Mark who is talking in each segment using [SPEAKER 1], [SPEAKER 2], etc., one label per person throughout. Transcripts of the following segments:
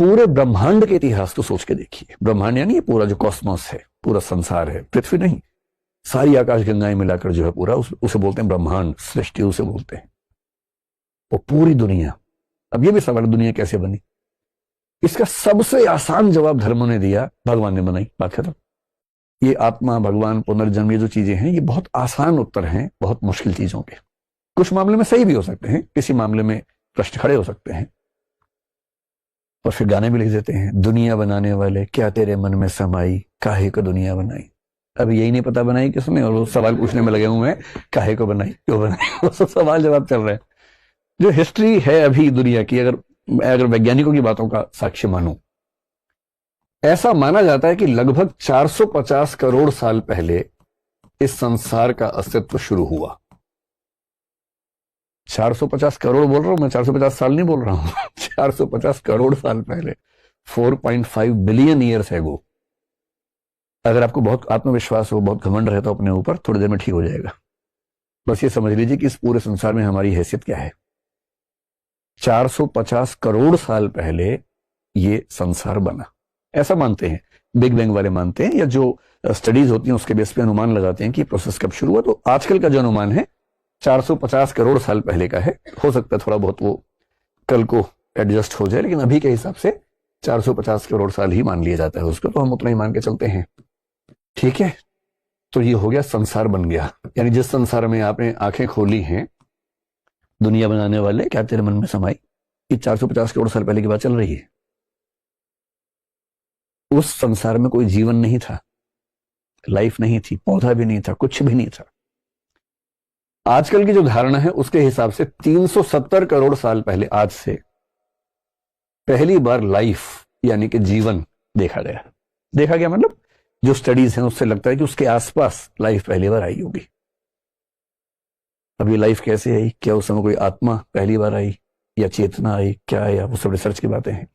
[SPEAKER 1] पूरे ब्रह्मांड के इतिहास को सोच के देखिए। ब्रह्मांड यानी ये पूरा जो कॉस्मोस है, पूरा संसार है, पृथ्वी नहीं, सारी आकाश गंगाएं मिलाकर जो है पूरा, उसे बोलते हैं ब्रह्मांड, सृष्टि उसे बोलते हैं। वो पूरी दुनिया। अब ये भी सवाल, दुनिया कैसे बनी? इसका सबसे आसान जवाब धर्मों ने दिया, भगवान ने बनाई, बात खत्म। ये आत्मा, भगवान, पुनर्जन्म, ये जो चीजें हैं, ये बहुत आसान उत्तर हैं बहुत मुश्किल चीजों के। कुछ मामले में सही भी हो सकते हैं, किसी मामले में प्रश्न खड़े हो सकते हैं, और फिर गाने भी लिख देते हैं, दुनिया बनाने वाले क्या तेरे मन में समाई, काहे को दुनिया बनाई। अभी यही नहीं पता बनाई किसने, और वो सवाल पूछने में लगे हुए हैं, काहे को बनाई, क्यों बनाई, वो सब सवाल जवाब चल रहे हैं। जो हिस्ट्री है अभी दुनिया की, अगर वैज्ञानिकों की बातों का साक्ष्य मानो, ऐसा माना जाता है कि लगभग 450 करोड़ साल पहले इस संसार का अस्तित्व शुरू हुआ। 450 करोड़ बोल रहा हूं मैं, 450 साल नहीं बोल रहा हूं 450 करोड़ साल पहले, 4.5 बिलियन ईयर्स एगो। अगर आपको बहुत आत्मविश्वास हो, बहुत घमंड रहता हो अपने ऊपर, थोड़ी देर में ठीक हो जाएगा। बस ये समझ लीजिए कि इस पूरे संसार में हमारी हैसियत क्या है। 450 करोड़ साल पहले ये संसार बना, ऐसा मानते हैं बिग बैंग वाले, मानते हैं, या जो स्टडीज होती हैं उसके बेस पे अनुमान लगाते हैं कि प्रोसेस कब शुरू हुआ। तो आजकल का जो अनुमान है 450 करोड़ साल पहले का है। हो सकता है थोड़ा बहुत वो कल को एडजस्ट हो जाए, लेकिन अभी के हिसाब से 450 करोड़ साल ही मान लिया जाता है उसको, तो हम उतना ही मान के चलते हैं। ठीक है, तो ये हो गया, संसार बन गया। यानी जिस संसार में आपने आंखें खोली हैं, दुनिया बनाने वाले क्या तेरे मन में समाई, ये 450 करोड़ साल पहले की बात चल रही है। उस संसार में कोई जीवन नहीं था, लाइफ नहीं थी, पौधा भी नहीं था, कुछ भी नहीं था। आजकल की जो धारणा है उसके हिसाब से 370 करोड़ साल पहले, आज से, पहली बार लाइफ यानी कि जीवन देखा गया। देखा गया मतलब जो स्टडीज हैं उससे लगता है कि उसके आसपास लाइफ पहली बार आई होगी। अब ये लाइफ कैसे आई, क्या उस समय कोई आत्मा पहली बार आई, या चेतना आई, क्या आया, वो सब रिसर्च की बातें हैं।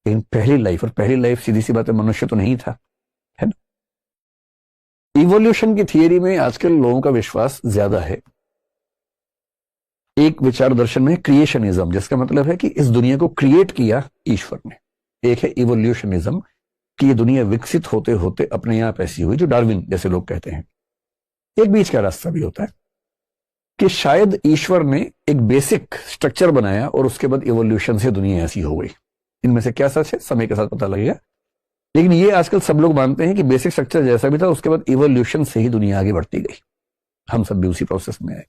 [SPEAKER 1] लेकिन पहली लाइफ, और पहली लाइफ सीधी सी बात है मनुष्य तो नहीं था, है ना। इवोल्यूशन की थियरी में आजकल लोगों का विश्वास ज्यादा है। एक विचार दर्शन में क्रिएशनिज्म, जिसका मतलब है कि इस दुनिया को क्रिएट किया ईश्वर ने। एक है इवोल्यूशनिज्म, कि ये दुनिया विकसित होते होते अपने आप ऐसी हुई, जो डार्विन जैसे लोग कहते हैं। एक बीच का रास्ता भी होता है कि शायद ईश्वर ने एक बेसिक स्ट्रक्चर बनाया और उसके बाद इवोल्यूशन से दुनिया ऐसी हो गई। इनमें से क्या सच है समय के साथ पता लगेगा, लेकिन ये आजकल सब लोग मानते हैं कि बेसिक स्ट्रक्चर जैसा भी था, उसके बाद इवोल्यूशन से ही दुनिया आगे बढ़ती गई। हम सब भी उसी प्रोसेस में आए।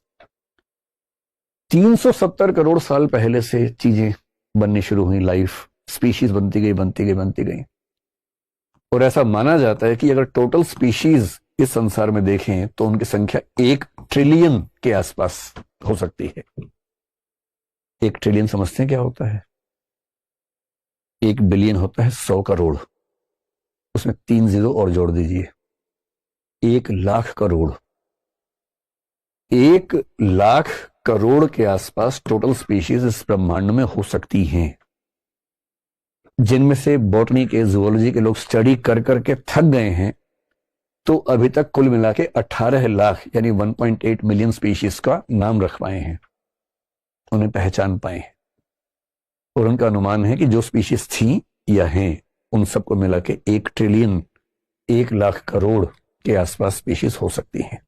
[SPEAKER 1] 370 करोड़ साल पहले से चीजें बननी शुरू हुई, लाइफ, स्पीशीज बनती गई, बनती गई, बनती गई। और ऐसा माना जाता है कि अगर टोटल स्पीशीज इस संसार में देखें तो उनकी संख्या 1 ट्रिलियन के आसपास हो सकती है। 1 ट्रिलियन समझते हैं क्या होता है? 1 बिलियन होता है 100 करोड़, उसमें 3 जीरो और जोड़ दीजिए, 1 लाख करोड़। 1 लाख करोड़ के आसपास टोटल स्पीशीज इस ब्रह्मांड में हो सकती हैं, जिनमें से बॉटनी के, जूलॉजी के लोग स्टडी कर करके थक गए हैं। तो अभी तक कुल मिला के 18 लाख यानी 1.8 मिलियन स्पीशीज का नाम रख पाए हैं, उन्हें पहचान पाए हैं। और उनका अनुमान है कि जो स्पीशीज थी या हैं, उन सबको मिला के 1 ट्रिलियन, 1 लाख करोड़ के आसपास स्पीशीज हो सकती हैं।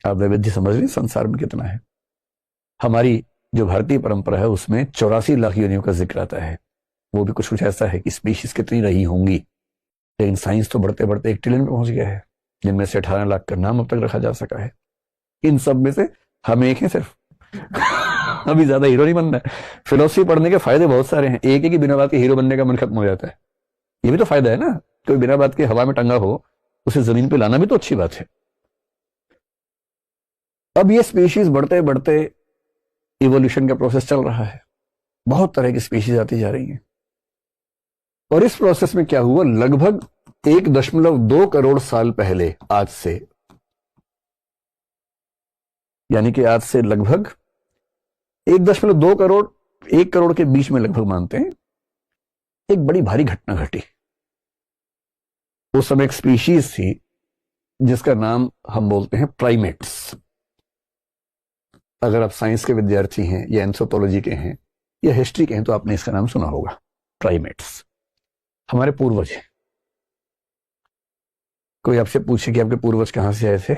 [SPEAKER 1] आप वैविध्य समझ रहे संसार में कितना है। हमारी जो भारतीय परंपरा है उसमें 84 लाख योनियों का जिक्र आता है। वो भी कुछ ऐसा है कि स्पीशीज कितनी रही होंगी, लेकिन साइंस तो बढ़ते बढ़ते 1 ट्रिलियन पहुंच गया है, जिनमें से 18 लाख का नाम अब तक रखा जा सका है। इन सब में से हम एक हैं सिर्फ अभी ज्यादा हीरो नहीं बनना है। फिलोसफी पढ़ने के फायदे बहुत सारे हैं। एक है कि बिना बात के हीरो बनने का मन खत्म हो जाता है, ये भी तो फायदा है ना। कोई बिना बात के हवा में टंगा हो, उसे जमीन पे लाना भी तो अच्छी बात है। अब ये स्पीशीज बढ़ते बढ़ते इवोल्यूशन का प्रोसेस चल रहा है, बहुत तरह की स्पीशीज आती जा रही हैं। और इस प्रोसेस में क्या हुआ, लगभग 1.2 करोड़ साल पहले, आज से, यानी कि आज से लगभग 1.2 करोड़ 1 करोड़ के बीच में लगभग मानते हैं, एक बड़ी भारी घटना घटी। उस समय एक स्पीशीज थी जिसका नाम हम बोलते हैं प्राइमेट्स। अगर आप साइंस के विद्यार्थी हैं या एंथ्रोपोलॉजी के हैं या हिस्ट्री के हैं तो आपने इसका नाम सुना होगा। प्राइमेट्स हमारे पूर्वज हैं। कोई आपसे पूछे कि आपके पूर्वज कहां से आए थे,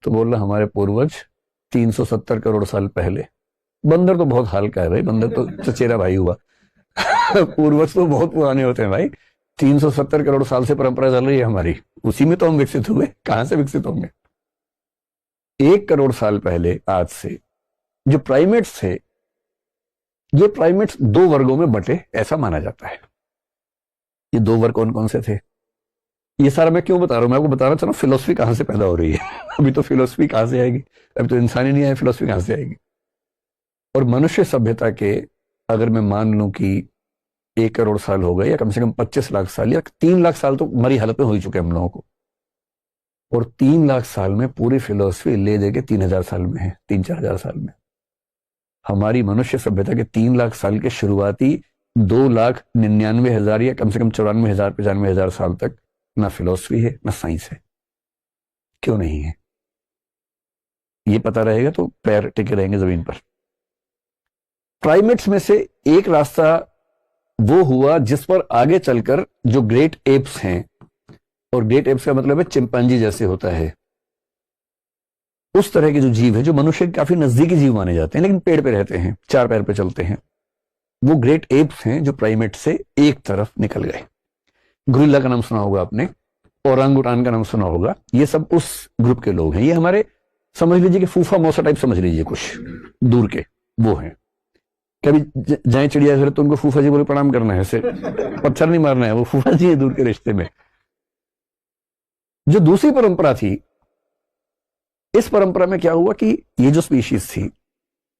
[SPEAKER 1] तो बोल रहा हमारे पूर्वज 370 करोड़ साल पहले। बंदर तो बहुत हाल का है भाई, बंदर तो चचेरा भाई हुआ। पूर्वज तो बहुत पुराने होते हैं भाई। 370 करोड़ साल से परंपरा चल रही है हमारी, उसी में तो हम विकसित हुए, कहां से विकसित होंगे। 1 करोड़ साल पहले आज से जो प्राइमेट्स थे, ये प्राइमेट्स 2 वर्गों में बटे ऐसा माना जाता है। ये 2 वर्ग कौन कौन से थे, ये सारा मैं क्यों बता रहा हूं, मैं आपको बता रहा चलो फिलोसफी कहां से पैदा हो रही है। अभी तो फिलोसफी कहां से आएगी, अभी तो इंसान ही नहीं आया, फिलोसफी कहां से आएगी। और मनुष्य सभ्यता के अगर मैं मान लूं कि 1 करोड़ साल हो गए, या कम से कम 25 लाख साल या 3 लाख साल तो मरी हालत में हो ही चुके हम लोगों को, और 3 लाख साल में पूरी फिलोसफी ले दे के 3000 साल में है, 3-4 हजार साल में। हमारी मनुष्य सभ्यता के 3 लाख साल के शुरुआती 2,99,000 या कम से कम 94,000-95,000 साल तक ना फिलोसफी है ना साइंस है। क्यों नहीं है, ये पता रहेगा तो पैर टिके रहेंगे जमीन पर। प्राइमेट्स में से एक रास्ता वो हुआ जिस पर आगे चलकर जो ग्रेट एप्स हैं, और ग्रेट एप्स का मतलब है चिंपांजी जैसे होता है, उस तरह के जो जीव है जो मनुष्य के काफी नजदीकी जीव माने जाते हैं, लेकिन पेड़ पे रहते हैं, 4 पैर पे चलते हैं, वो ग्रेट एप्स हैं जो प्राइमेट से एक तरफ निकल गए। गोरिल्ला का नाम सुना होगा आपने, ओरांगुटान का नाम सुना होगा, ये सब उस ग्रुप के लोग हैं। ये हमारे समझ लीजिए कि फूफा मौसा टाइप समझ लीजिए, कुछ दूर के वो हैं। कभी जाए चिड़ियाघर तो उनको फूफा जी बोले प्रणाम करना है, पत्थर नहीं मारना है, वो फूफा जी है दूर के रिश्ते में। जो दूसरी परंपरा थी, इस परंपरा में क्या हुआ कि ये जो स्पीशीज थी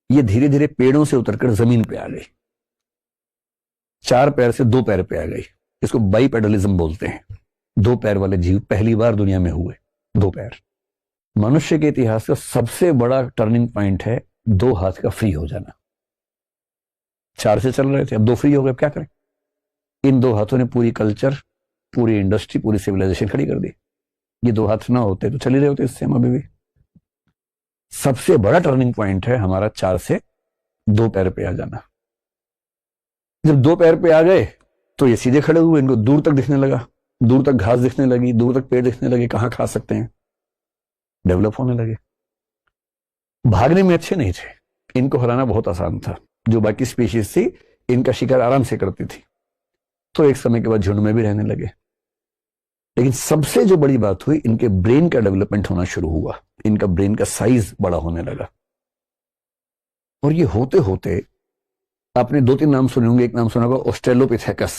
[SPEAKER 1] ये धीरे धीरे पेड़ों से उतरकर जमीन पे आ गई, 4 पैर से 2 पैर पे आ गई। इसको बाइपेडलिज्म बोलते हैं। 2 पैर वाले जीव पहली बार दुनिया में हुए, 2 पैर। मनुष्य के इतिहास का सबसे बड़ा टर्निंग पॉइंट है 2 हाथ का फ्री हो जाना। 4 से चल रहे थे, अब 2 फ्री हो गए, अब क्या करें। इन 2 हाथों ने पूरी कल्चर, पूरी इंडस्ट्री, पूरी सिविलाइजेशन खड़ी कर दी। ये 2 हाथ ना होते तो चल ही रहे होते इससे हम अभी भी। सबसे बड़ा टर्निंग पॉइंट है हमारा 4 से 2 पैर पे आ जाना। जब 2 पैर पे आ गए तो ये सीधे खड़े हुए, इनको दूर तक दिखने लगा, दूर तक घास दिखने लगी, दूर तक पेड़ दिखने लगे, कहां खा सकते हैं, डेवलप होने लगे। भागने में अच्छे नहीं थे, इनको हराना बहुत आसान था। जो बाकी स्पीशीज थी इनका शिकार आराम से करती थी, तो एक समय के बाद झुंड में भी रहने लगे। लेकिन सबसे जो बड़ी बात हुई, इनके ब्रेन का डेवलपमेंट होना शुरू हुआ, इनका ब्रेन का साइज बड़ा होने लगा। और ये होते होते आपने 2-3 नाम सुने होंगे। एक नाम सुना होगा ऑस्ट्रेलोपिथेकस,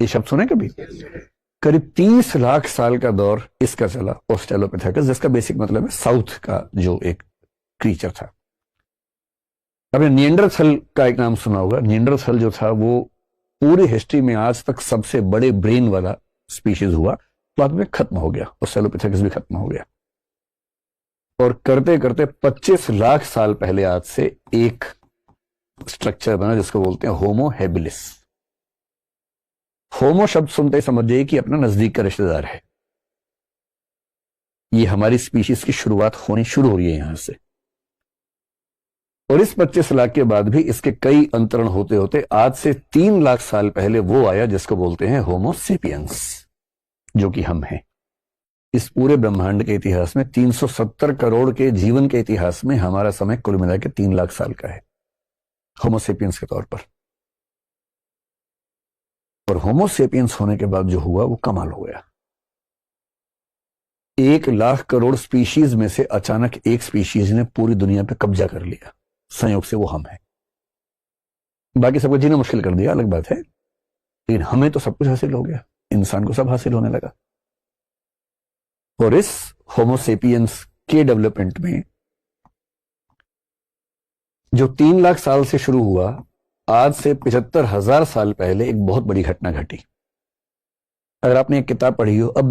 [SPEAKER 1] ये शब्द सुने कभी? करीब 30 लाख साल का दौर इसका चला, ऑस्ट्रेलोपिथेकस, जिसका बेसिक मतलब है साउथ का जो एक क्रीचर था। आपने निएंडरथल का एक नाम सुना होगा। निएंडरथल जो था वो पूरी हिस्ट्री में आज तक सबसे बड़े ब्रेन वाला स्पीशीज हुआ, बाद में खत्म हो गया, ऑस्ट्रेलोपिथेकस भी खत्म हो गया। और करते करते 25 लाख साल पहले आज से एक स्ट्रक्चर बना जिसको बोलते हैं होमो हैबिलिस। होमो शब्द सुनते ही समझ जाइए कि अपना नजदीक का रिश्तेदार है। ये हमारी स्पीशीज की शुरुआत होनी शुरू हो रही है यहां से। और इस 25 लाख के बाद भी इसके कई अंतरण होते होते आज से 3 लाख साल पहले वो आया जिसको बोलते हैं होमो सेपियंस, जो कि हम हैं। इस पूरे ब्रह्मांड के इतिहास में 370 करोड़ के जीवन के इतिहास में हमारा समय कुल मिला के 3 लाख साल का है होमो सेपियंस के तौर पर। और होमो सेपियंस होने के बाद जो हुआ वो कमाल हो गया। 1 लाख करोड़ स्पीशीज में से अचानक एक स्पीशीज ने पूरी दुनिया पे कब्जा कर लिया। संयोग से वो हम हैं। बाकी सबको जीना मुश्किल कर दिया, अलग बात है, लेकिन हमें तो सब कुछ हासिल हो गया, इंसान को सब हासिल होने लगा। और इस होमो सेपियंस के डेवलपमेंट में जो 3 लाख साल से शुरू हुआ, आज से 75,000 साल पहले एक बहुत बड़ी घटना घटी। अगर आपने एक किताब पढ़ी हो, अब